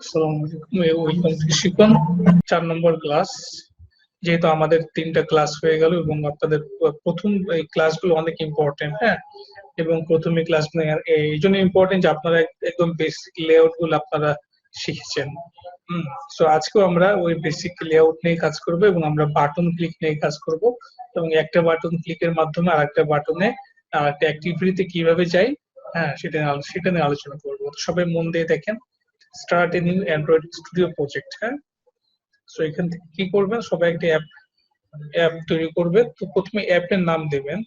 আসসালামু আলাইকুম। Welcome to শিকন 4 নম্বর ক্লাস। যেহেতু আমাদের 3টা ক্লাস হয়ে গেল এবং আপনাদের প্রথম এই ক্লাসগুলো অনেক ইম্পর্টেন্ট, হ্যাঁ, এবং প্রথমে ক্লাসগুলো এই জন্য ইম্পর্টেন্ট যে আপনারা একদম বেসিক লেআউট গুলো আপনারা শিখেছেন। সো আজকেও আমরা ওই বেসিক লেআউট নিয়ে কাজ করব এবং আমরা বাটন ক্লিক নিয়ে কাজ করব এবং একটা বাটন ক্লিকের মাধ্যমে আরেকটা বাটনে আরেকটা অ্যাক্টিভিটিতে কিভাবে যাই, হ্যাঁ, সেটা নিয়ে আলোচনা করব। সবাই মন দিয়ে দেখেন। Start a new Android studio project, হ্যাঁ। সো এখান থেকে কি করবেন, সবাই একটা অ্যাপ তৈরি করবে। তো প্রথমে অ্যাপের নাম দেবেন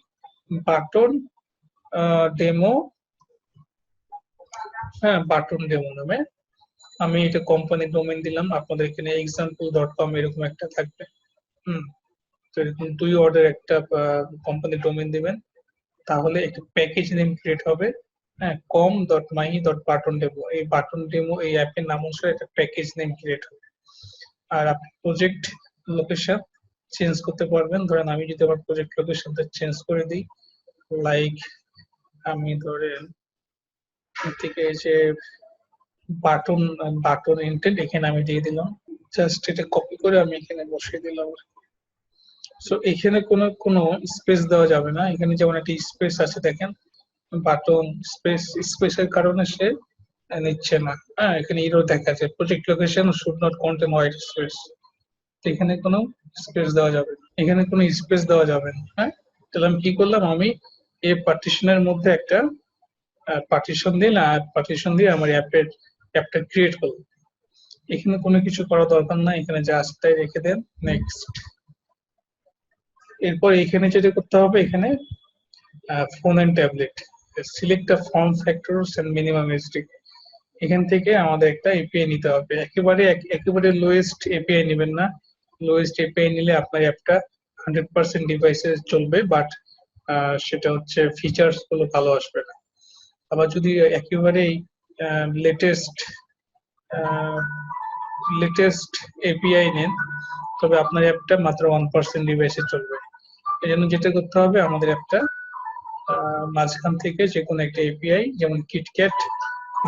বাটন ডেমো, হ্যাঁ, বাটন ডেমো নামে। আমি এটা কোম্পানি ডোমেইন দিলাম, আপনাদের এখানে example.com এরকম একটা থাকবে। তো এরকম 2 অর্ডার একটা কোম্পানি ডোমেইন দিবেন, তাহলে একটা প্যাকেজ নেম ক্রিয়েট হবে, হ্যাঁ, com.my.button.demo। এই বাটন ডেমো এই অ্যাপের নাম অনুসারে একটা প্যাকেজ নেম ক্রিয়েট হবে। আর আপনি প্রজেক্ট লোকেশন চেঞ্জ করতে পারবেন। ধরেন আমি যদি আমার প্রজেক্ট লোকেশনটা চেঞ্জ করে দিই, লাইক আমি ধরেন থেকে যে বাটন বাটন ইন্টেন্ট এখানে আমি দিয়ে দিলাম, জাস্ট এটা কপি করে আমি এখানে বসিয়ে দিলাম। সো এখানে কোনো স্পেস দেওয়া যাবে না। এখানে যেমন একটা স্পেস আছে দেখেন, বাটন স্পেসের কারণে সে নিচ্ছে না, হ্যাঁ, এখানে এরর দেখাচ্ছে project location should not contain white space. এখানে কোনো স্পেস দেওয়া যাবে না, এখানে কোনো স্পেস দেওয়া যাবে না, হ্যাঁ। তাহলে আমি কি করলাম, আমি এই পার্টিশনের মধ্যে একটা পার্টিশন দিলাম আর পার্টিশন দিয়ে আমার অ্যাপটা ক্রিয়েট করলাম। এখানে কোনো কিছু করা দরকার না, এখানে যা আছে তাই রেখে দেন। নেক্সট। এরপর এখানে যেটা করতে হবে, এখানে phone and tablet select a form factors and minimum SD. এখান থেকে আমাদের একটা এপিআই নিতে হবে। একেবারে লোয়েস্ট এপিআই নেবেন না। লোয়েস্ট এপিআই নিলে আপনার অ্যাপটা 100% ডিভাইসে চলবে, বাট সেটা হচ্ছে ফিচার্স গুলো ভালো আসবে না। আবার যদি একেবারেই লেটেস্ট লেটেস্ট এপিআই নেন, তবে আপনার অ্যাপটা মাত্র 1% ডিভাইসে চলবে। এই জন্য যেটা করতে হবে, আমাদের অ্যাপটা মাঝখান থেকে যে কোনো একটা এপিআই, যেমন কিটক্যাট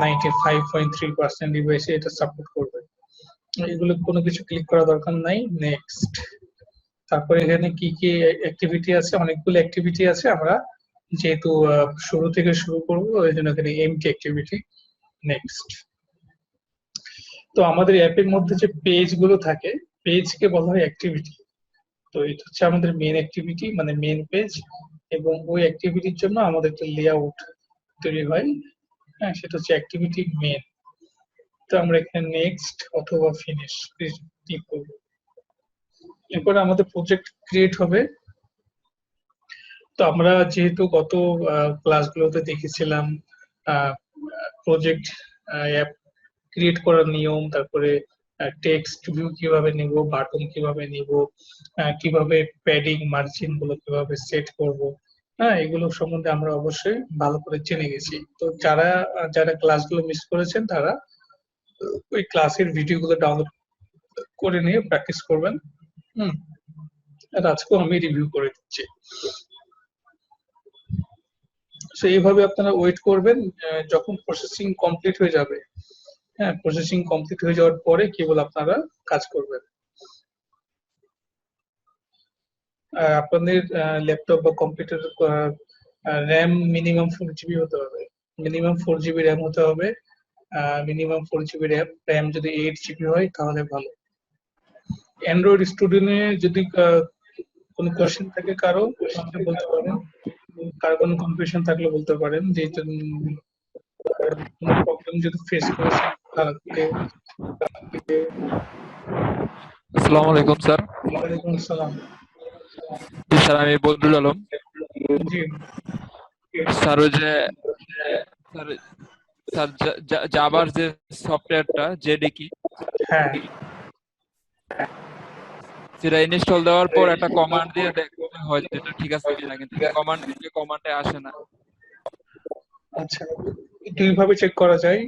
95.3% ডিভাইসে এটা সাপোর্ট করবে। এগুলো কোনো কিছু ক্লিক করা দরকার নাই। নেক্সট। তারপরে এখানে কি কি অ্যাক্টিভিটি আছে, অনেকগুলো অ্যাক্টিভিটি আছে। আমরা যেহেতু শুরু থেকে শুরু করবো, ওই জন্য এখানে এমটি অ্যাক্টিভিটি। নেক্সট। তো আমাদের অ্যাপের মধ্যে যে পেজ গুলো থাকে, পেজকে বলা হয় অ্যাক্টিভিটি। তো এটা হচ্ছে আমাদের মেন অ্যাক্টিভিটি, মানে মেন পেজ, এবং ওই অ্যাক্টিভিটির জন্য আমাদের একটা লেআউট তৈরি হয়, হ্যাঁ, সেটা হচ্ছে অ্যাক্টিভিটি মেন। তো আমরা এখানে নেক্সট অথবা ফিনিশ ক্লিক করব। এরপরে আমাদের প্রজেক্ট ক্রিয়েট হবে। তো আমরা যেহেতু গত ক্লাসগুলোতে দেখেছিলাম প্রজেক্ট অ্যাপ ক্রিয়েট করার নিয়ম, তারপরে টেক্সট ভিউ কিভাবে নিব, বাটন কিভাবে নিব, কিভাবে প্যাডিং মার্জিন গুলো কিভাবে সেট করব, হ্যাঁ, এগুলো সম্বন্ধে আমরা অবশ্যই ভালো করে জেনে গেছি। তো যারা যারা ক্লাসগুলো মিস করেছেন, তারা ওই ক্লাসের ভিডিওগুলো ডাউনলোড করে নিয়ে প্র্যাকটিস করবেন। আর আজকেও আমি রিভিউ করে দিচ্ছি। তো এইভাবে আপনারা ওয়েট করবেন যখন প্রসেসিং কমপ্লিট হয়ে যাবে। হ্যাঁ, প্রসেসিং কমপ্লিট হয়ে যাওয়ার পরে কেবল আপনারা কাজ করবেন। আপনাদের ল্যাপটপ বা কম্পিউটার র্যাম মিনিমাম 4 জিবি হতে হবে। মিনিমাম 4 জিবি র্যাম হতে হবে। মিনিমাম 4 জিবি র্যাম যদি 8 জিবি হয় তাহলে ভালো। অ্যান্ড্রয়েড স্টুডিও যদি কোনো কোয়েশ্চেন থাকে কারো, বলতে পারেন। কারো কোনো কনফিউশন থাকলে বলতে পারেন, যে কোনো প্রবলেম যদি ফেস করেছেন। আসসালামু আলাইকুম স্যার। ওয়ালাইকুম আসসালাম। জি স্যার, আমি বদরুল আলম। জি স্যার ওই যে স্যার স্যার জাভার যে সফটওয়্যারটা জেডিকি, হ্যাঁ, সেটা ইনস্টল দেওয়ার পর একটা কমান্ড দিয়ে দেখতে হয় যেটা ঠিক আছে কিনা, কিন্তু কমান্ড দিলে কমান্ডে আসে না। আচ্ছা, দুইভাবে চেক করা যায়।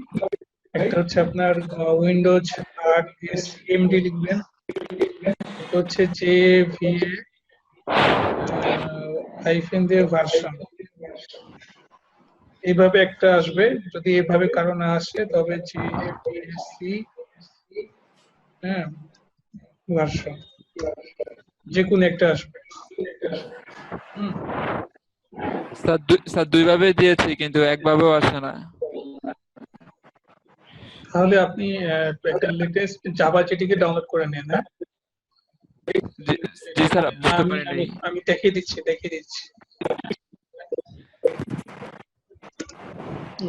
একটা হচ্ছে আপনার উইন্ডোজ আর এমডি লিখবেন, এটা হচ্ছে JVA হাইফেন দিয়ে ভার্সন, এইভাবে একটা আসবে। যদি এভাবে কারো না আসে, তবে JVAC হ্যাঁ, ভার্সন যে কোনো একটা আসবে। হুম, স্যার দুইভাবে দিয়েছি কিন্তু একভাবেও আসে না। তাহলে আপনি একটা লেটেস্ট জাভা যেটিকে ডাউনলোড করে নেন। হ্যাঁ, জি জি স্যার, বুঝতে আমি পারি নাই। আমি আমি দেখিয়ে দিচ্ছি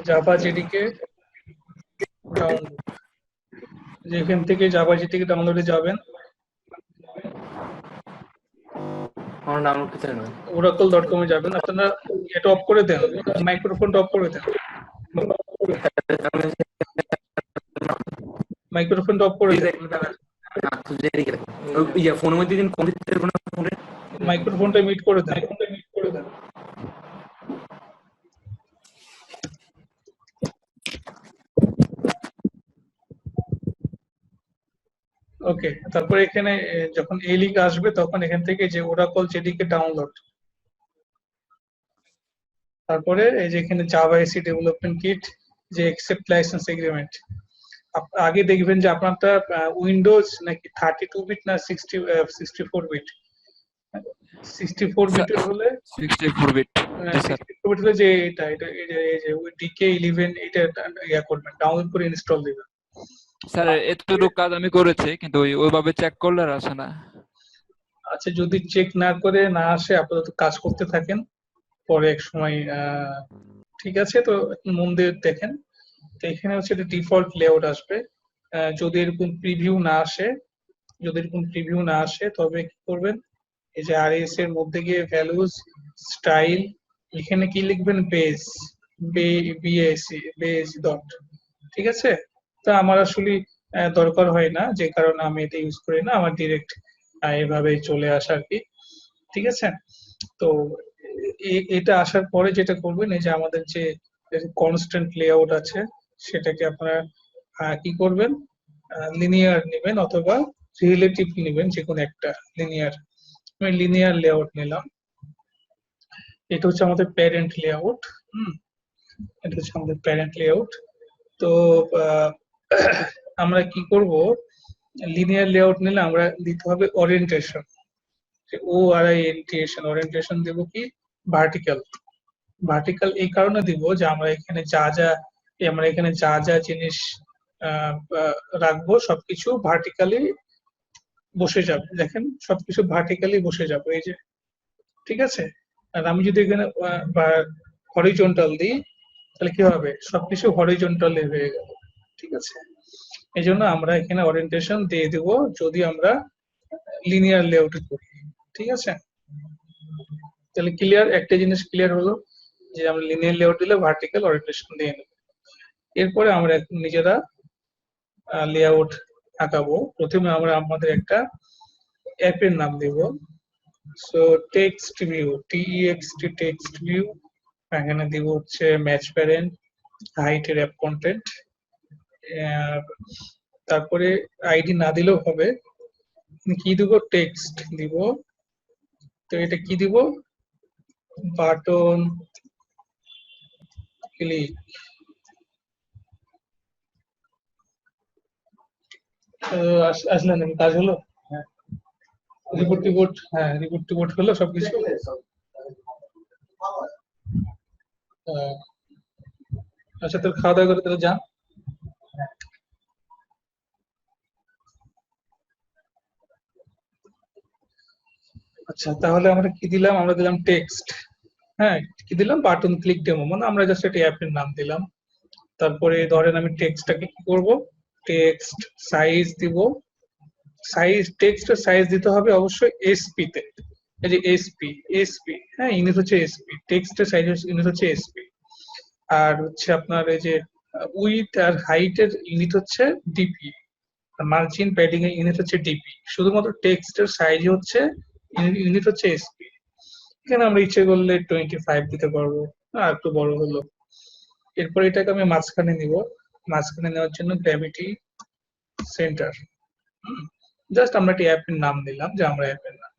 জাভা যেটিকে ডাউনলোড, যেখান থেকে জাভা যেটিকে ডাউনলোডে যাবেন, আমার ডাউনলোড করতে না। oracle.com এ যাবেন। আপনারা এটা অফ করে দেন, মাইক্রোফোনটা অফ করে দেন, মাইক্রোফোনটা অফ করে দেন, ফোনের মধ্যে দিন কম্পিউটার ফোনে মাইক্রোফোনটা মিউট করে দেন। ওকে, তারপরে এখানে যখন এই লিঙ্ক আসবে তখন এখান থেকে যে oracle যেটিকে ডাউনলোড, তারপরে এই যে এখানে জাভা এসি ডেভেলপমেন্ট কিট, যে একসেপ্ট লাইসেন্স এগ্রিমেন্ট। আগে দেখবেন যে আপনারটা উইন্ডোজ নাকি 32 বিট না 64 বিট। 64 বিটের হলে 64 বিট। জি স্যার। 64 বিট হলে যে এই যে ডিকে 11 এটা ইয়া করবেন, ডাউনলোড করে ইনস্টল দিবেন। স্যার এতটুকু কাজ আমি করেছি কিন্তু ওইভাবে চেক করলে আর আসে না। আচ্ছা, যদি চেক না করে না আসে, আপাতত কাজ করতে থাকেন, পরে এক সময় ঠিক আছে। তো মন দিয়ে দেখেন, তো এখানে হচ্ছে ডিফল্ট লেআউট আসবে। যদি এরকম প্রিভিউ না আসে, তবে কি করবেন, এই যে আরএস এর মধ্যে গিয়ে ভ্যালুজ স্টাইল, এখানে কি লিখবেন, বেস, বিএসি বেস ডট। ঠিক আছে, তা আমার আসলে দরকার হয় না, যে কারণে আমি এটা ইউজ করি না, আমার ডিরেক্ট এভাবে চলে আসে আর কি। ঠিক আছে, তো এটা আসার পরে যেটা করবেন, এই যে আমাদের যে কনস্ট্যান্ট লেআউট আছে, সেটাকে আপনারা কি করবেন, লিনিয়ার নেবেন অথবা রিলেটিভ নেবেন, যে কোনো একটা লিনিয়ার। আমি লিনিয়ার লেআউট নিলাম। এটা হচ্ছে আমাদের প্যারেন্ট লেআউট। এটা হচ্ছে আমাদের প্যারেন্ট লেআউট। তো আহ, আমরা কি করব, লিনিয়ার লেআউট নিলে আমরা দিতে হবে ওরিয়েন্টেশন, ওরিয়েন্টেশন দেব কি, ভার্টিক্যাল। ভার্টিক্যাল এই কারণে দিব যে আমরা এখানে যা যা জিনিস রাখবো সবকিছু ভার্টিক্যালি বসে যাবে। দেখেন, সবকিছু ভার্টিক্যালি বসে যাবে, এই যে। ঠিক আছে, আর আমি যদি এখানে হরিজন্টাল দিই, তাহলে কি হবে, সবকিছু হরিজন্টালি হয়ে গেল। ঠিক আছে, এই জন্য আমরা এখানে ওরিয়েন্টেশন দিয়ে দেব যদি আমরা লিনিয়ার লেআউট করি। ঠিক আছে, তাহলে ক্লিয়ার, একটা জিনিস ক্লিয়ার হলো যে আমরা লিনিয়ার লেআউট দিলে ভার্টিক্যাল ওরিয়েন্টেশন দিয়ে নেব। এরপরে আমরা নিজেরা লেআউট আঁকাবো। প্রথমে আমরা আমাদের একটা অ্যাপের নাম দেব। So text view, text view, এখানে দিব হচ্ছে ম্যাচ প্যারেন্ট, হাইটের অ্যাপ কন্টেন্ট। তারপরে আইডি না দিলেও হবে, কি দিব, টেক্সট দিব। তো এটা কি দিব, বাটন ক্লিক। আসলে নাকি কাজ হলো? হ্যাঁ, রিপোর্ট হলো সবকিছু। আচ্ছা, তোর খাওয়া দাওয়া করে তাহলে যা। আচ্ছা, তাহলে আমরা কি দিলাম, আমরা দিলাম টেক্সট। হ্যাঁ, কি দিলাম, বাটন ক্লিক ডেমো, মানে আমরা জাস্ট একটা অ্যাপের নাম দিলাম। তারপরে ধরেন আমি টেক্সটটাকে কি করব, টেক্সট সাইজ দিব। টেক্সটের সাইজ দিতে হবে অবশ্যই এসপি তে। এই যে এসপি, হ্যাঁ, ইউনিট হচ্ছে এসপি, টেক্সটের সাইজ ইউনিট হচ্ছে এসপি। আর হচ্ছে আপনার এই যে উইথ আর হাইটের ইউনিট হচ্ছে ডিপি, মার্জিন প্যাডিং এর ইউনিট হচ্ছে ডিপি। শুধুমাত্র টেক্সটের সাইজ হচ্ছে ইউনিট হচ্ছে এসপি। এখানে আমরা ইচ্ছে করলে 25 দিতে পারবো, আর একটু বড় হলো। এরপর এটাকে আমি মাঝখানে নিব। মাঝখানে নেওয়ার জন্য গ্র্যাভিটি সেন্টার। জাস্ট আমরা একটা অ্যাপের নাম দিলাম, যে আমরা অ্যাপের নাম।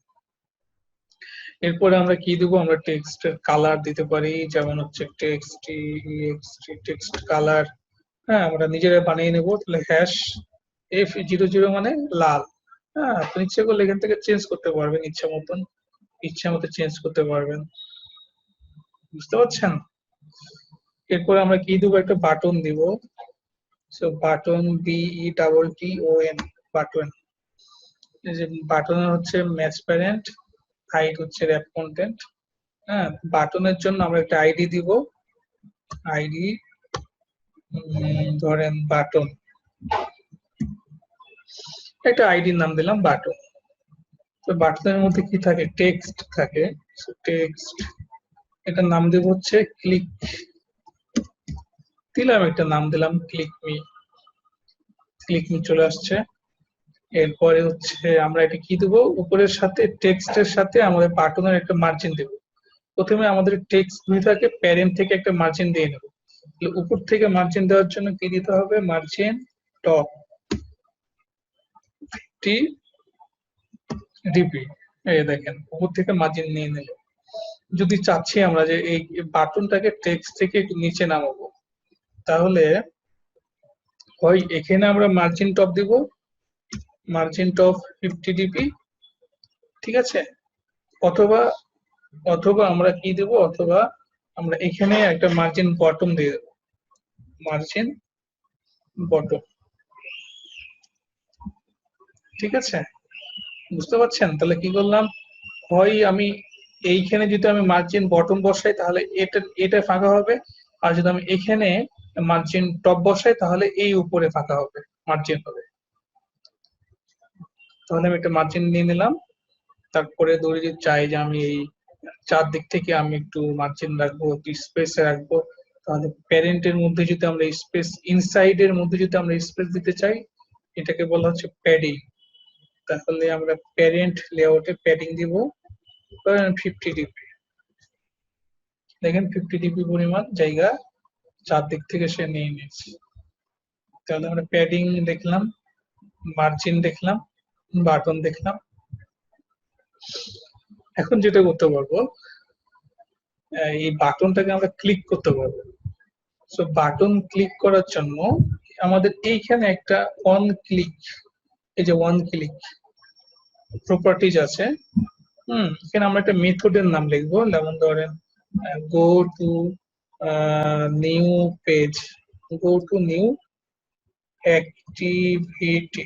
এরপরে আমরা কি দিব, আমরা টেক্সটের কালার দিতে পারি, যেমন হচ্ছে টেক্সট কালার। হ্যাঁ, আমরা নিজেরা বানিয়ে নেব, তাহলে F00 মানে লাল। হ্যাঁ, আপনি ইচ্ছে করলে এখান থেকে চেঞ্জ করতে পারবেন, ইচ্ছা মতো চেঞ্জ করতে পারবেন। বুঝতে পারছেন? এরপরে আমরা কি দিব, একটা বাটন দিব। So button, BETTON, button. এই যে বাটনের হচ্ছে ম্যাচ প্যারেন্ট, হাইট হচ্ছে র্যাপ কন্টেন্ট। হ্যাঁ, বাটনের জন্য আমরা একটা আইডি দিব, আইডি ধরেন বাটন, একটা আইডির নাম দিলাম বাটন। তো বাটনের মধ্যে কি থাকে, টেক্সট থাকে। টেক্সট, এটার নাম দেব হচ্ছে ক্লিক, দিলাম একটা নাম দিলাম ক্লিক মি। ক্লিক মি চলে আসছে। এরপরে হচ্ছে আমরা এটা কি দেবো, উপরের সাথে টেক্সটের সাথে আমাদের বাটনের একটা মার্জিন দেব। প্রথমে আমাদের টেক্সট দুই থাকে, প্যারেন্ট থেকে একটা মার্জিন দিয়ে নেব। উপর থেকে মার্জিন দেওয়ার জন্য কি দিতে হবে, মার্জিন টপ 50 ডিপি। এই দেখেন উপর থেকে মার্জিন নিয়ে নিল। যদি চাচ্ছি আমরা যে এই বাটনটাকে টেক্সট থেকে একটু নিচে নামাবো, তাহলে হয় এখানে আমরা মার্জিন টপ দিব, মার্জিন টপ 50 ডিপি, ঠিক আছে, অথবা অথবা আমরা কি দেব, অথবা আমরা এখানে একটা মার্জিন বটম দিয়ে দেবো, মার্জিন বটম। ঠিক আছে, বুঝতে পারছেন? তাহলে কি করলাম, হয় আমি এইখানে যদি আমি মার্জিন বটম বসাই তাহলে এটা ফাঁকা হবে, আর যদি আমি এখানে মার্জিন টপ বসাই তাহলে এই উপরে ফাঁকা হবে, মার্জিন হবে। তাহলে আমি একটা মার্জিন নিয়ে নিলাম। তারপরে ধরে যদি চাই যে আমি এই চারদিক থেকে আমি একটু মার্জিন রাখবো, একটু স্পেসে রাখবো, তাহলে প্যারেন্টের মধ্যে যদি আমরা স্পেস, ইনসাইডের মধ্যে যদি আমরা স্পেস দিতে চাই, এটাকে বলা হচ্ছে প্যাডিং। তাহলে আমরা প্যারেন্ট লেআউটে প্যাডিং দিব 50 ডিপি। দেখেন 50 ডিপি পরিমাণ জায়গা চারদিক থেকে সে নিয়ে নিয়েছে। তাহলে আমরা প্যাডিং দেখলাম, মার্জিন দেখলাম, বাটন দেখলাম। এখন যেটা করতে পারবো, এই বাটনটাকে আমরা ক্লিক করতে পারবো। সো বাটন ক্লিক করার জন্য আমাদের এইখানে একটা ওয়ান ক্লিক, এই যে ওয়ান ক্লিক প্রপার্টিজ আছে। এখানে আমরা একটা মেথডের নাম লিখবো, যেমন ধরেন গো to new page, go to new activity,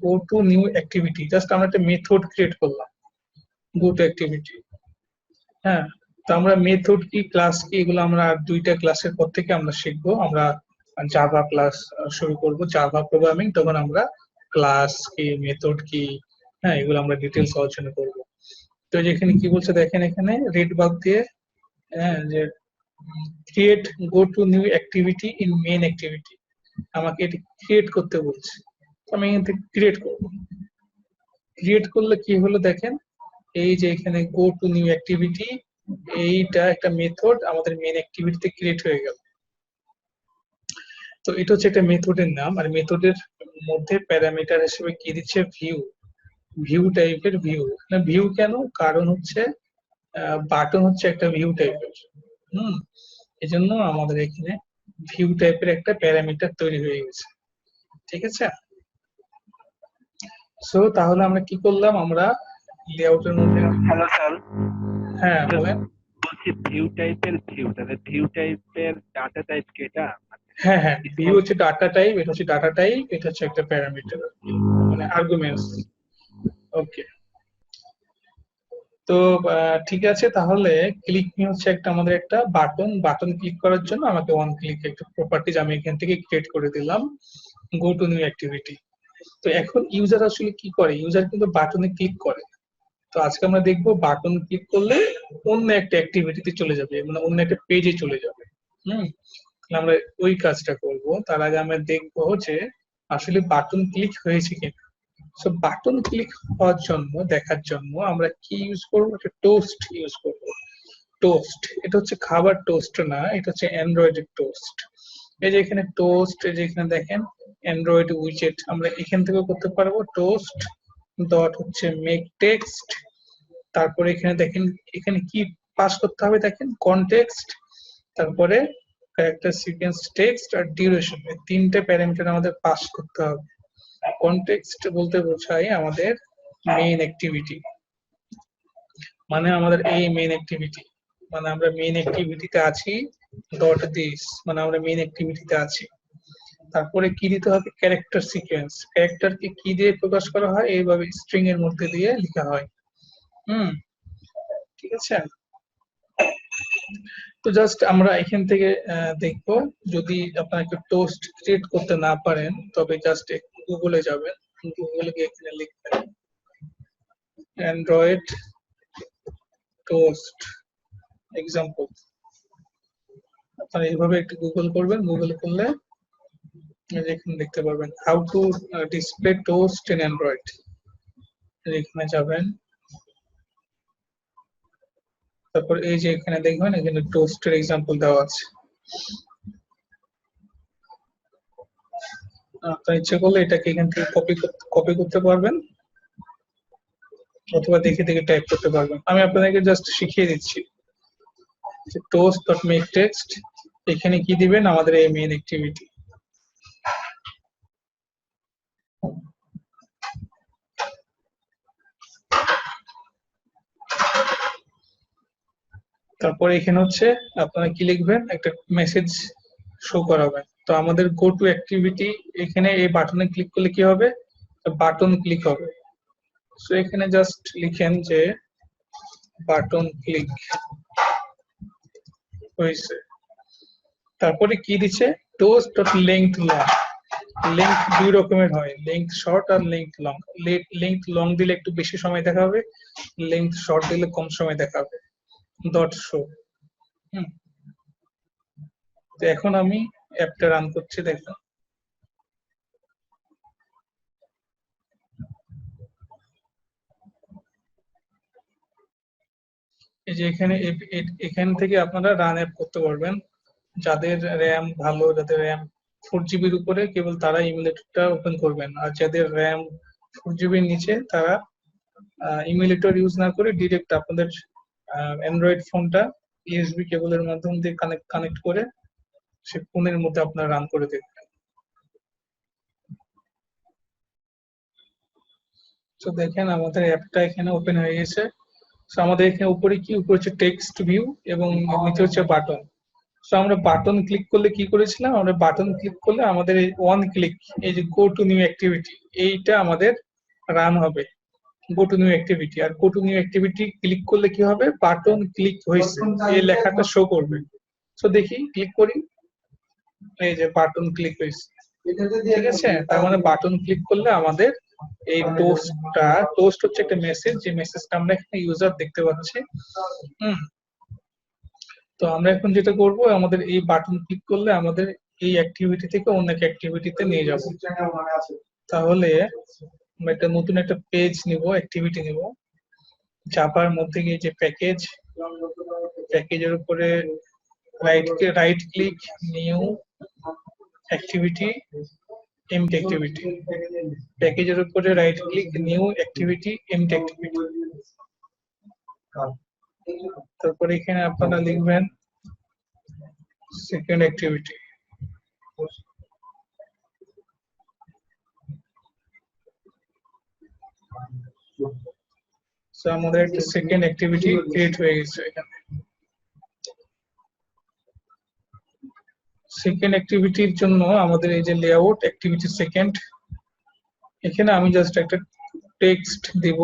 go to new activity. Just আমরা একটা মেথড ক্রিয়েট করলাম, গো টু অ্যাক্টিভিটি। হ্যাঁ, তো আমরা মেথড কি, ক্লাস কি, এগুলো আমরা দুইটা ক্লাসের পর থেকে আমরা শিখবো। আমরা জাভা ক্লাস শুরু করব, জাভা প্রোগ্রামিং, তখন আমরা ক্লাস কি, মেথড কি, হ্যাঁ, এগুলো আমরা ডিটেলস আলোচনা করব। তো যেখানে কি বলছে দেখেন, এখানে রেড বাগ দিয়ে, হ্যাঁ, যে create go to new activity in main activity, আমাকে এটি ক্রিয়েট করতে বলছে। আমি এখান থেকে ক্রিয়েট করব। ক্রিয়েট করলে কি হলো দেখেন, এই যে এখানে গো টু নিউ অ্যাক্টিভিটি, এইটা একটা মেথড আমাদের মেইন অ্যাক্টিভিটিতে ক্রিয়েট হয়ে গেল। তো এটা হচ্ছে একটা মেথডের নাম, আর মেথডের মধ্যে প্যারামিটার হিসেবে কি দিচ্ছে, ভিউ, ভিউ টাইপের ভিউ। ভিউ কেন, কারণ হচ্ছে বাটন হচ্ছে একটা ভিউ টাইপের। এজন্য আমাদের এখানে ভিউ টাইপের একটা প্যারামিটার তৈরি হয়ে গেছে। ঠিক আছে, সো তাহলে আমরা কি করলাম, আমরা লেআউটের মধ্যে, হ্যালো স্যার, হ্যাঁ বলেন। বলছি ভিউ টাইপের ভিউ, তাহলে ভিউ টাইপের ডাটা টাইপ কি এটা? হ্যাঁ হ্যাঁ, ভিউ হচ্ছে ডাটা টাইপ, এটা হচ্ছে ডাটা টাইপ, এটা হচ্ছে একটা প্যারামিটার, মানে আর্গুমেন্টস। ওকে, তো ঠিক আছে, তাহলে ক্লিক মি হচ্ছে একটা আমাদের একটা বাটন। বাটন ক্লিক করার জন্য আমাকে ওয়ান ক্লিক একটা প্রপার্টিজ আমি এখান থেকে ক্রিয়েট করে দিলাম, গো টু নিউ অ্যাক্টিভিটি। তো এখন ইউজার আসলে কি করে, ইউজার কিন্তু বাটনে ক্লিক করে। তো আজকে আমরা দেখবো বাটন ক্লিক করলে অন্য একটা অ্যাক্টিভিটিতে চলে যাবে, মানে অন্য একটা পেজে চলে যাবে। তাহলে আমরা ওই কাজটা করব। তার আগে আমরা দেখবো যে আসলে বাটন ক্লিক হয়েছে কিনা। সো বাটন ক্লিক হওয়ার জন্য, দেখার জন্য আমরা কি ইউজ করবো, একটা টোস্ট ইউজ করবো। টোস্ট, এটা হচ্ছে খাবার টোস্ট না, এটা হচ্ছে অ্যান্ড্রয়েডের টোস্ট। এই যে এখানে টোস্ট, এই যে এখানে দেখেন অ্যান্ড্রয়েড উইজেট, আমরা এখান থেকে করতে পারবো টোস্ট ডট হচ্ছে মেক টেক্সট। তারপরে এখানে দেখেন, এখানে কি পাস করতে হবে দেখেন, কনটেক্সট, তারপরে ক্যারেক্টার সিকোয়েন্স টেক্সট আর ডিউরেশন, এই তিনটে প্যারামিটার আমাদের পাস করতে হবে। কনটেক্সট বলতে বোঝায় আমাদের মেইন অ্যাক্টিভিটি, মানে আমাদের এই মেইন অ্যাক্টিভিটি, মানে আমরা মেইন অ্যাক্টিভিটিতে আছি ডট দিস, মানে আমরা মেইন অ্যাক্টিভিটিতে আছি। তারপরে কি দিতে হবে, ক্যারেক্টার সিকোয়েন্স, ক্যারেক্টারকে কি দিয়ে প্রকাশ করা হয়, এইভাবে স্ট্রিং এর মধ্যে দিয়ে লেখা হয়। ঠিক আছে। তো জাস্ট আমরা এখান থেকে দেখবো, যদি আপনাকে টোস্ট ক্রিয়েট করতে না পারেন তবে জাস্ট গুগলে যাবেন, গুগলে গিয়ে এখানে লিখবেন অ্যান্ড্রয়েড টোস্ট এক্সাম্পল। আপনারা এইভাবে একটু গুগল করবেন, গুগল করলে এখানে দেখতে পারবেন how to display toast in Android. এখানে যাবেন, তারপর এই যে এখানে দেখবেন এখানে টোস্টের এক্সাম্পল দেওয়া আছে। আপনার ইচ্ছে করলে এটাকে এখান থেকে কপি করতে পারবেন, অথবা দেখে দেখে টাইপ করতে পারবেন। আমি আপনাদেরকে জাস্ট শিখিয়ে দিচ্ছি যে toast ডট মেক টেক্সট, এখানে কি দিবেন, আমাদের এই মেইন অ্যাক্টিভিটি। তারপরে এখানে হচ্ছে আপনারা কি লিখবেন, একটা মেসেজ শো করাবেন। তো আমাদের গো টু অ্যাক্টিভিটি, এখানে এই বাটনে ক্লিক করলে কি হবে, বাটন ক্লিক হবে। সো এখানে জাস্ট লিখেন যে বাটন ক্লিক হয়েছে। তারপরে কি দিচ্ছে, toast dot length long. Length দুই রকমের হয়, লেংথ শর্ট আর লেংথ লং। লেংথ লং দিলে একটু বেশি সময় দেখাবে, লেংথ শর্ট দিলে কম সময় দেখাবে। Dot show. তো এখন আমি অ্যাপটা রান করছি, দেখুন। এই যে এখান থেকে আপনারা রান অ্যাপ করতে পারবেন। যাদের র্যাম ভালো, যাদের র্যাম 4 GB উপরে, কেবল তারা ইমুলেটরটা ওপেন করবেন। আর যাদের র্যাম 4 GB নিচে, তারা ইমুলেটর ইউজ না করে ডিরেক্ট আপনাদের অ্যান্ড্রয়েড ফোনটা ইউএসবি কেবলের মাধ্যম দিয়ে কানেক্ট করে সে ফোনের মধ্যে আপনারা রান করে দেখবেন। তো দেখেন আমাদের অ্যাপটা এখানে ওপেন হয়ে গেছে। তো আমাদের এখানে উপরে কি, উপরে হচ্ছে টেক্সট ভিউ এবং নিচে হচ্ছে বাটন। তো আমরা বাটন ক্লিক করলে কি করেছিলাম, আমরা বাটন ক্লিক করলে আমাদের এই ওয়ান ক্লিক, এই যে গো টু নিউ অ্যাক্টিভিটি, এইটা আমাদের রান হবে, গো টু নিউ অ্যাক্টিভিটি। আর go to new activity click করলে কি হবে, বাটন ক্লিক হয়েছে এই লেখাটা শো করবে। তো দেখি ক্লিক করি, এই যে বাটন ক্লিক হয়েছে। ঠিক আছে, তার মানে বাটন ক্লিক করলে আমাদের এই টোস্ট হচ্ছে একটা মেসেজ, যে মেসেজটা আমরা এখানে ইউজার দেখতে পাচ্ছি। তো আমরা এখন যেটা করব, আমাদের এই বাটন ক্লিক করলে আমাদের এই অ্যাক্টিভিটি থেকে অন্য একটা অ্যাক্টিভিটিতে নিয়ে যাব। তাহলে আমরা একটা নতুন একটা পেজ নিব, অ্যাক্টিভিটি নিব। জাভার মধ্যে গিয়ে যে প্যাকেজের উপরে right click, new activity, empty activity. প্যাকেজের উপরে right click, new activity, empty activity. তারপরে এখানে আপনারা লিখবেন সেকেন্ড অ্যাক্টিভিটি। সো আমাদের একটা সেকেন্ড অ্যাক্টিভিটি ক্রিয়েট হয়ে গেছে এখানে। সেকেন্ড অ্যাক্টিভিটির জন্য আমাদের এই যে লেআউট অ্যাক্টিভিটি সেকেন্ড, এখানে আমি জাস্ট একটা টেক্সট দিব,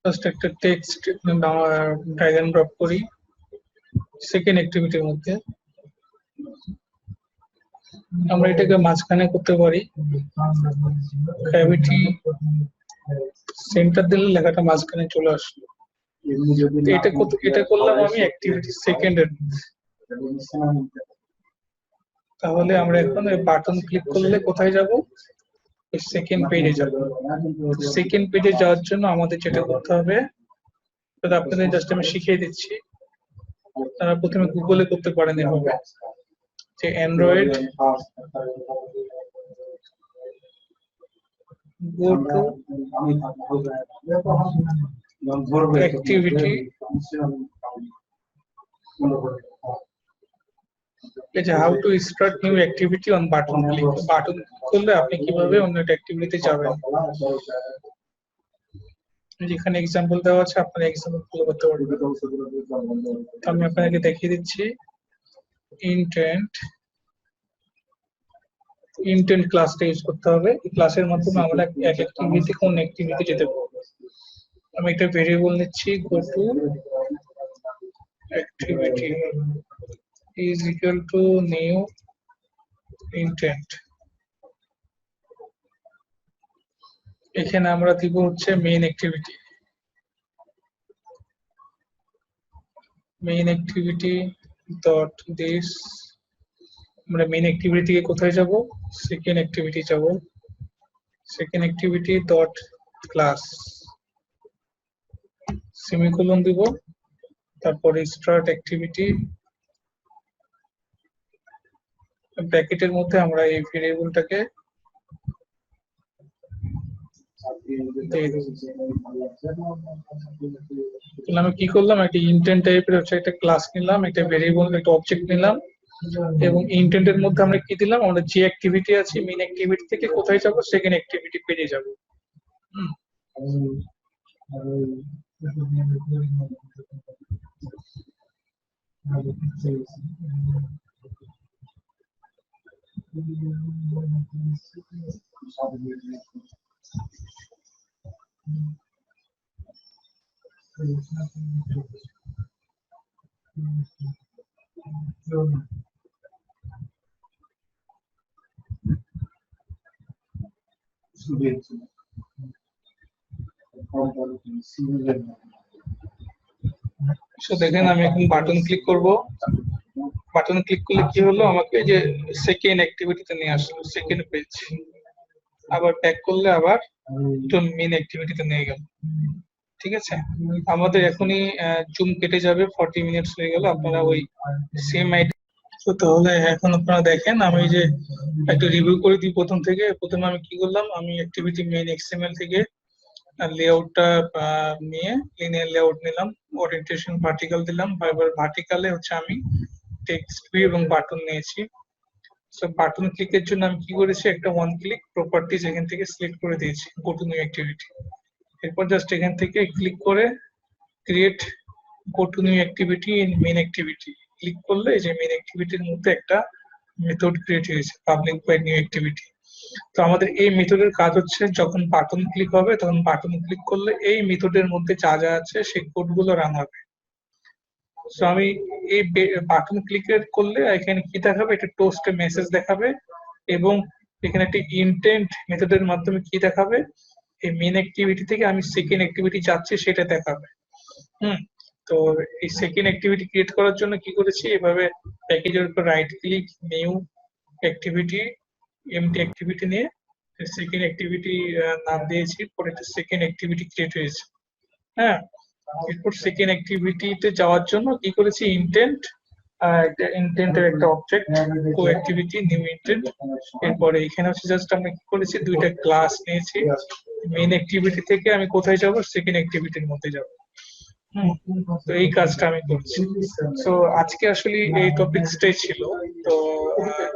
জাস্ট একটা টেক্সট ড্র্যাগ এন্ড ড্রপ করি সেকেন্ড অ্যাক্টিভিটির মধ্যে। আমরা এটাকে মাঝখানে করতে পারি, গ্র্যাভিটি সেন্টার দিলে লেখাটা মাঝখানে চলে আসলো। এটা করলাম আমি অ্যাক্টিভিটি সেকেন্ডের। তাহলে আমরা এখন বাটন ক্লিক করলে কোথায় যাব, সেকেন্ড পেজে যাব। সেকেন্ড পেজে যাওয়ার জন্য আমাদের যেটা করতে হবে, আপনাদের জাস্ট আমি শিখিয়ে দিচ্ছি, তারা প্রথমে গুগলে করতে পারেন এভাবে, যে অ্যান্ড্রয়েড গো টু অ্যাক্টিভিটি এই যে how to start new activity on button click, button করলে আপনি কিভাবে অন্য একটা অ্যাক্টিভিটিতে যাবেন। যেখানে এক্সাম্পল দেওয়া আছে আপনারা এক্সাম্পল ফলো করতে পারবেন। তো আমি আপনাদেরকে দেখিয়ে দিচ্ছি। ইন্টেন্ট ক্লাসটা ইউজ করতে হবে। এই ক্লাসের মাধ্যমে আমরা এক অ্যাক্টিভিটি কোন অ্যাক্টিভিটি যেতে পারবো। আমি একটা ভেরিয়েবল নিচ্ছি, go to activity is equal to new intent। এখানে আমরা দিব হচ্ছে main activity. Main activity dot this, আমরা মেইন অ্যাক্টিভিটি থেকে কোথায় যাব, সেকেন্ড অ্যাক্টিভিটি যাব। Second activity dot class, semicolon দিব, তারপরে স্টার্ট অ্যাক্টিভিটি, ব্র্যাকেটের মধ্যে আমরা এই ভেরিয়েবলটাকে দিয়ে দেব। তাহলে আমি কি করলাম, একটা ইন্টেন্ট টাইপের হচ্ছে একটা ক্লাস নিলাম, একটা ভেরিয়েবল, একটা অবজেক্ট নিলাম, এবং ইন্টেন্টের মধ্যে আমরা কি দিলাম, আমরা যে অ্যাক্টিভিটি আছে মেইন অ্যাক্টিভিটি থেকে কোথায় যাব, সেকেন্ড অ্যাক্টিভিটি পেজে যাব। সো দেখেন আমি এখন বাটন ক্লিক করব। বাটন ক্লিক করলে কি হলো, আমাকে যে সেকেন্ড অ্যাক্টিভিটিতে নিয়ে আসলো, সেকেন্ড পেজ। আবার ব্যাক করলে আবার মেইন অ্যাক্টিভিটিতে নিয়ে গেল। ঠিক আছে, আমাদের এখনই জুম কেটে যাবে, 40 মিনিটস হয়ে গেল। আপনারা ওই সেম আইডি। তো তাহলে এখন আপনারা দেখেন, আমি যে একটা রিভিউ করে দিই প্রথম থেকে। প্রথমে আমি কি করলাম, আমি অ্যাক্টিভিটি মেইন এক্সএমএল থেকে লেআউটটা নিয়ে লিনিয়ার লেআউট নিলাম, ওরিয়েন্টেশন ভার্টিক্যাল দিলাম। এবার ভার্টিক্যালে হচ্ছে আমি টেক্সট ভিউ এবং বাটন নিয়েছি। সো বাটন ক্লিকের জন্য আমি কি করেছি, একটা ওয়ান ক্লিক প্রপার্টিজ এখান থেকে সিলেক্ট করে দিয়েছি, গো টু নিউ অ্যাক্টিভিটি। এরপর জাস্ট এখান থেকে ক্লিক করে create go to new activity in main activity click করলে এই যে মেইন অ্যাক্টিভিটির মধ্যে একটা মেথড ক্রিয়েট হয়েছে, পাবলিক বাই নিউ অ্যাক্টিভিটি। তো আমাদের এই মেথডের কাজ হচ্ছে, যখন বাটন ক্লিক হবে তখন বাটন ক্লিক করলে এই মেথডের মধ্যে যা যা আছে সেই কোডগুলো রান হবে। সো আমি এই বাটন ক্লিকের করলে এখানে কি দেখাবে, একটা টোস্টে মেসেজ দেখাবে, এবং এখানে একটা ইন্টেন্ট মেথডের মাধ্যমে কি দেখাবে, এই মেইন অ্যাক্টিভিটি থেকে আমি সেকেন্ড অ্যাক্টিভিটি যাচ্ছি সেটা দেখাবে। তো এই সেকেন্ড অ্যাক্টিভিটি ক্রিয়েট করার জন্য কি করেছি, এভাবে প্যাকেজের উপর right click, new activity, empty activity নিয়ে সেকেন্ড অ্যাক্টিভিটি নাম দিয়েছি, পরে একটা সেকেন্ড অ্যাক্টিভিটি ক্রিয়েট হয়েছে। হ্যাঁ, এরপর সেকেন্ড অ্যাক্টিভিটিতে যাওয়ার জন্য কি করেছি, ইন্টেন্ট, একটা ইন্টেন্টের একটা অবজেক্ট, কো অ্যাক্টিভিটি, নিউ ইন্টেন্ট। এরপরে এখানে হচ্ছে জাস্ট আমরা কি করেছি, দুইটা ক্লাস নিয়েছি। মেইন অ্যাক্টিভিটি থেকে আমি কোথায় যাব, সেকেন্ড অ্যাক্টিভিটির মধ্যে যাব। তো এই কাজটা আমি করছি। তো আজকে আসলে এই টপিকসটাই ছিল। তো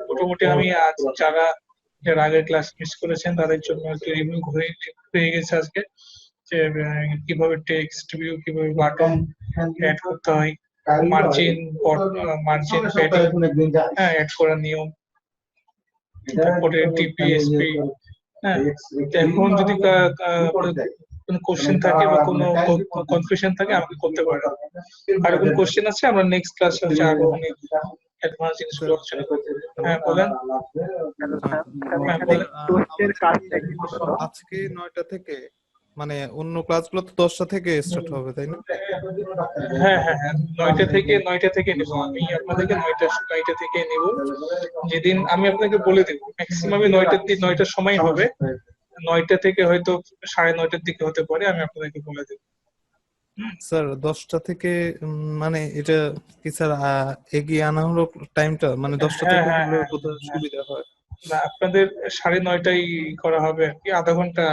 মোটামুটি আমি আজ যারা এর আগের ক্লাস মিস করেছেন তাদের জন্য একটু রিভিউ হয়ে গেছে আজকে, যে কিভাবে টেক্সট ভিউ, কিভাবে বাটন অ্যাড করতে হয়, মার্জিন মার্জিন প্যাডিং অ্যাড করার নিয়ম, তারপরে টিপিএসপি। হ্যাঁ, এখন যদি কোনো কোশ্চেন থাকে বা কোনো কনফিউশন থাকে আমাকে করতে পারেন। আর কোনো কোশ্চেন আছে, আমরা নেক্সট ক্লাসে হচ্ছে আরো অনেক অ্যাডভান্স জিনিসগুলো আলোচনা করব। হ্যাঁ বলেন। আজকে 9টা থেকে, মানে অন্য ক্লাসগুলো তো 10টা থেকে স্টার্ট হবে, তাই না? হ্যাঁ হ্যাঁ হ্যাঁ, 9টা থেকে নেব আমি আপনাদেরকে, 9টা থেকে নেব। যেদিন আমি আপনাকে বলে দেবো, ম্যাক্সিমামে 9টার সময় হবে, 9টা থেকে হয়তো 9:30টার দিকে হতে পারে, আমি আপনাদেরকে বলে দেবো। স্যার 10টা থেকে মানে এটা কি স্যার এগিয়ে আনা হলো টাইমটা, মানে 10টা থেকে হলে বোধহয় সুবিধা হয়। না, আপনাদের 9:30টায় করা হবে আর কি, আধা ঘন্টা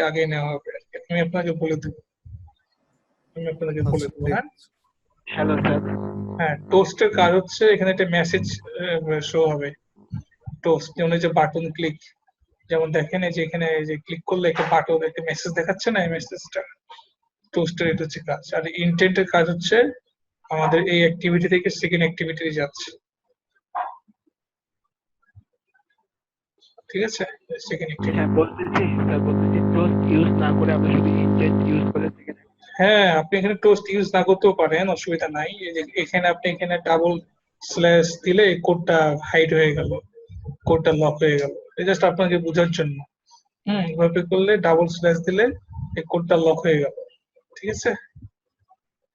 আগে নেওয়া হবে আর কি। আমি আপনাকে বলে দেবো, হ্যাঁ। Hello sir. হ্যাঁ, টোস্টের কাজ হচ্ছে এখানে একটা মেসেজ শো হবে। টোস্ট যেমন এই যে বাটন ক্লিক, যেমন দেখেন এই যে এখানে এই যে ক্লিক করলে একটা বাটন একটা মেসেজ দেখাচ্ছে না, এই মেসেজটা টোস্টের এটা হচ্ছে কাজ। আর ইন্টেন্টের কাজ হচ্ছে আমাদের এই অ্যাক্টিভিটি থেকে সেকেন্ড অ্যাক্টিভিটি যাচ্ছে, ঠিক আছে? Second activity. হ্যাঁ বলতেছি স্যার, বলতেছি টোস্ট ইউজ না করে আমরা শুধু ইন্টেন্ট ইউজ করে সেখানে। হ্যাঁ, আপনি এখানে টোস্ট ইউজ না করতেও পারেন, অসুবিধা নাই। এই যে এখানে আপনি এখানে ডাবল স্ল্যাশ দিলে কোডটা হাইড হয়ে গেল, কোডটা লক হয়ে গেল। এই জাস্ট আপনাকে বোঝার জন্য। এভাবে করলে ডাবল স্ল্যাশ দিলে এই কোডটা লক হয়ে গেল, ঠিক আছে?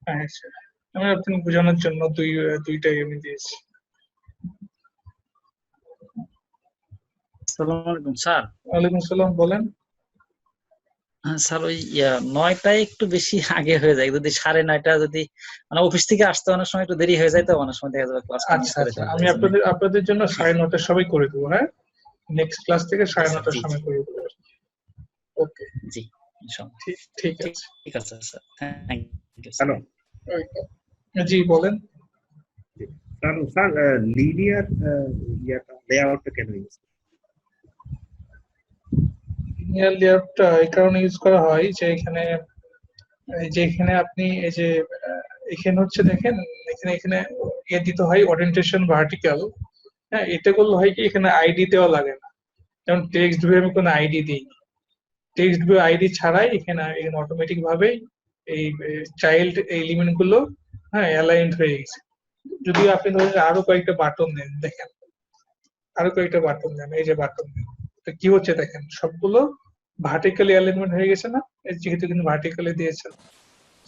হ্যাঁ, আচ্ছা। আমি আপনাকে বোঝানোর জন্য দুইটাই আমি দিয়েছি। আসসালামু আলাইকুম স্যার। ওয়ালাইকুম সালাম, বলেন। হ্যাঁ স্যার, ওই 9টায় একটু বেশি আগে হয়ে যায়, যদি 9:30 যদি মানে অফিস থেকে আসতে অনেক সময় একটু দেরি হয়ে যায়, তো অনেক সময় দেখা যাবে ক্লাস মিস আচ্ছা করে আচ্ছা, ফেলবো আমি এই জন্য। আপনাদের জন্য 9:30টার সময় করে দেবো। হ্যাঁ, নেক্সট ক্লাস থেকে 9:30টার জি সময় করে দেবো। ওকে, জি ইনশাআল্লাহ। ঠিক ঠিক আছে। ঠিক আছে sir, thank you sir. Hello ji বলেন। স্যার, লিনিয়ার লেআউটটা কেন ইউজ? লিনিয়ার লেআউটটা এই কারণে ইউজ করা হয় যে এখানে আপনি এই যে এখানে হচ্ছে দেখেন, এখানে এখানে দিতে হয় ওরিয়েন্টেশন ভার্টিক্যাল। হ্যাঁ, এতে করলে হয় কি এখানে আইডি দেওয়া লাগে না। যেমন টেক্সট ভিউ আমি কোনো আইডি দিই, টেক্সট ভিউ আইডি ছাড়াই এখানে অটোমেটিক ভাবেই এই চাইল্ড এলিমেন্ট গুলো হ্যাঁ অ্যালাইন্ড হয়ে গেছে। যদিও আপনি ধরেন আরো কয়েকটা বাটন দেন, দেখেন আরো কয়েকটা বাটন দেন, এই যে বাটন দেন, তো কি হচ্ছে দেখেন সবগুলো ভার্টিক্যালি অ্যালাইনমেন্ট হয়ে গেছে না, যেহেতু কিন্তু ভার্টিক্যালি দিয়েছেন।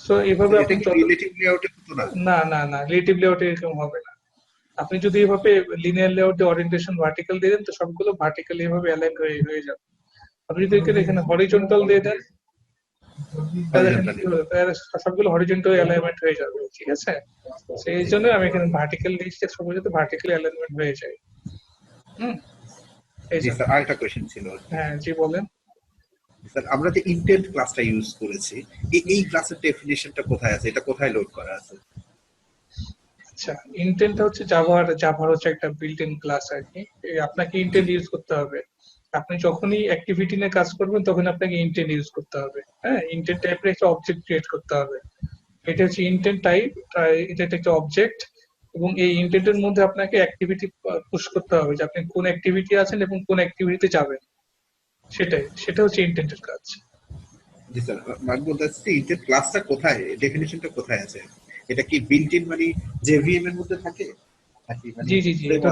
সো এইভাবে এটা আপনি কি রিলেটিভ লেআউটে হতো না? না না না, রিলেটিভ লেআউটে এরকম হবে না। আপনি যদি এভাবে লিনিয়ার লেআউটে ওরিয়েন্টেশন ভার্টিক্যাল দিয়ে দেন, তো সবগুলো ভার্টিক্যালি এভাবে অ্যালাইন হয়ে যাবে। আপনি যদি এখানে হরিজন্টাল দিয়ে দেন, তাহলে দেখেন কি হবে, তাহলে সবগুলো হরিজন্টাল অ্যালাইনমেন্ট হয়ে যাবে, ঠিক আছে? সেই জন্য আমি এখানে ভার্টিক্যাল দিয়েছি, সবগুলো যাতে ভার্টিক্যালি অ্যালাইনমেন্ট হয়ে যায়। এই জি জন্য। স্যার, আরেকটা কোয়েশ্চেন ছিল। হ্যাঁ, জি বলেন। স্যার, আমরা যে ইন্টেন্ট ক্লাসটা ইউজ করেছি, এই ক্লাসের ডেফিনিশনটা কোথায় আছে? এটা কোথায় লোড করা আছে? আচ্ছা, ইন্টেন্ট হচ্ছে জাভার হচ্ছে একটা বিল্ট ইন ক্লাস আর কি। আপনাকে ইন্টেন্ট ইউজ করতে হবে। আপনি যখনই অ্যাক্টিভিটি নিয়ে কাজ করবেন তখন আপনাকে ইন্টেন্ট ইউজ করতে হবে। হ্যাঁ, ইন্টেন্ট টাইপের একটা অবজেক্ট ক্রিয়েট করতে হবে। এটা হচ্ছে ইন্টেন্ট টাইপ, এটা একটা অবজেক্ট, এবং এই ইন্টেন্টের মধ্যে আপনাকে অ্যাক্টিভিটি পুশ করতে হবে যে আপনি কোন অ্যাক্টিভিটি আছেন এবং কোন অ্যাক্টিভিটিতে যাবেন, সেটা হচ্ছে ইন্টেন্টের কাজ। জি স্যার, মানে বলতে চাচ্ছি ইন্টেন্ট ক্লাসটা কোথায়, ডেফিনিশনটা কোথায় আছে? এটা কি বিল্ট ইন মানে জেভিএম এর মধ্যে থাকে নাকি মানে জি জি জি, এটা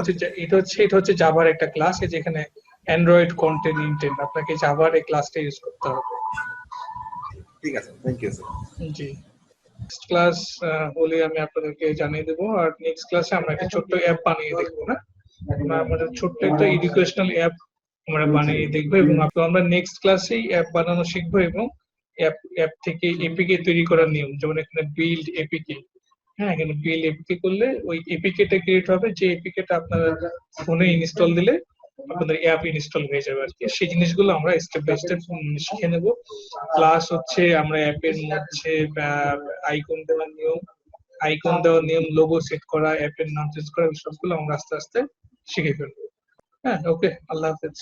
হচ্ছে জাভার একটা ক্লাস, যেখানে অ্যান্ড্রয়েড কন্টেন্ট ইন্টেন্ট, আপনাকে জাভার এই ক্লাসটা ইউজ করতে হবে। ঠিক আছে, থ্যাংক ইউ স্যার। জি, নেক্সট ক্লাস হলে আমি আপনাদেরকে জানিয়ে দেবো। আর নেক্সট ক্লাসে আমরা একটা ছোট্ট অ্যাপ বানিয়ে দেখবো। না, আমরা আমাদের ছোট্ট একটা এডুকেশনাল অ্যাপ আমরা বানিয়ে দেখবো, এবং আমরা নেক্সট ক্লাসেই অ্যাপ বানানো শিখবো, এবং অ্যাপ থেকে এপিকে তৈরি করার নিয়ম, যেমন এখানে বিল্ড এপিকে। হ্যাঁ, এখানে বিল্ড এপিকে করলে ওই এপিকেটা ক্রিয়েট হবে, যে এপিকেটা আপনারা ফোনে ইনস্টল দিলে আপনাদের অ্যাপ ইনস্টল হয়ে যাবে আর কি। সেই জিনিসগুলো আমরা স্টেপ বাই স্টেপ শিখে নেব। প্লাস হচ্ছে আমরা অ্যাপের মধ্যে আইকন দেওয়ার নিয়ম, লোগো সেট করা, অ্যাপের নাম চেঞ্জ করা, সবগুলো আমরা আস্তে আস্তে শিখে ফেলবো। হ্যাঁ, ওকে, আল্লাহ হাফেজ।